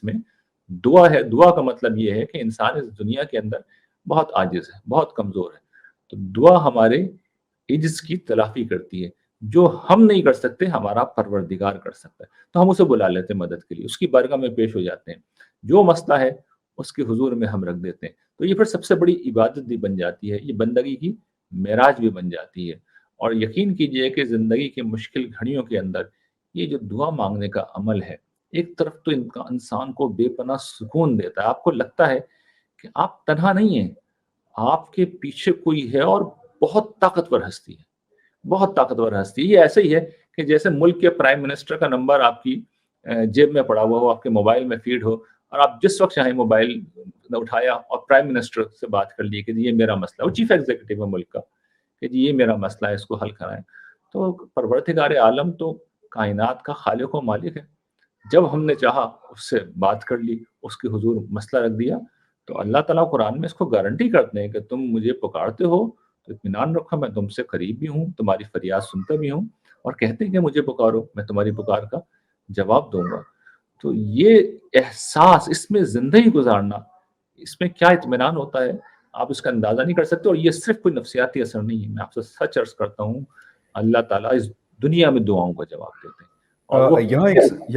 اس میں دعا ہے. دعا کا مطلب یہ ہے کہ انسان اس دنیا کے اندر بہت عاجز ہے، بہت کمزور ہے، تو دعا ہمارے عجز کی تلافی کرتی ہے. جو ہم نہیں کر سکتے ہمارا پروردگار کر سکتا ہے، تو ہم اسے بلا لیتے ہیں مدد کے لیے، اس کی بارگاہ میں پیش ہو جاتے ہیں، جو مسئلہ ہے اس کے حضور میں ہم رکھ دیتے ہیں. تو یہ پھر سب سے بڑی عبادت بھی بن جاتی ہے، یہ بندگی کی معراج بھی بن جاتی ہے. اور یقین کیجئے کہ زندگی کی مشکل گھڑیوں کے اندر یہ جو دعا مانگنے کا عمل ہے، ایک طرف تو انسان کو بے پناہ سکون دیتا ہے. آپ کو لگتا ہے کہ آپ تنہا نہیں ہیں، آپ کے پیچھے کوئی ہے اور بہت طاقتور ہستی ہے، بہت طاقتور ہستی. یہ ایسے ہی ہے کہ جیسے ملک کے پرائم منسٹر کا نمبر آپ کی جیب میں پڑا ہوا ہو، آپ کے موبائل میں فیڈ ہو، اور آپ جس وقت چاہیں موبائل اٹھایا اور پرائم منسٹر سے بات کر لی کہ جی یہ میرا مسئلہ، وہ چیف ایگزیکٹو ہے ملک کا، کہ جی یہ میرا مسئلہ ہے، اس کو حل کرائیں. تو پروردگار عالم تو کائنات کا خالق و مالک ہے. جب ہم نے چاہا اس سے بات کر لی، اس کے حضور مسئلہ رکھ دیا، تو اللہ تعالیٰ قرآن میں اس کو گارنٹی کرتے ہیں کہ تم مجھے پکارتے ہو تو اطمینان رکھو، میں تم سے قریب بھی ہوں، تمہاری فریاد سنتا بھی ہوں، اور کہتے ہیں کہ مجھے پکارو، میں تمہاری پکار کا جواب دوں گا. تو یہ احساس، اس میں زندگی گزارنا، اس میں کیا اطمینان ہوتا ہے آپ اس کا اندازہ نہیں کر سکتے. اور یہ صرف کوئی نفسیاتی اثر نہیں ہے، میں آپ سے سچ عرض کرتا ہوں، اللہ تعالیٰ اس دنیا میں دعاؤں کا جواب دیتے ہیں. اور وہ یہاں ایک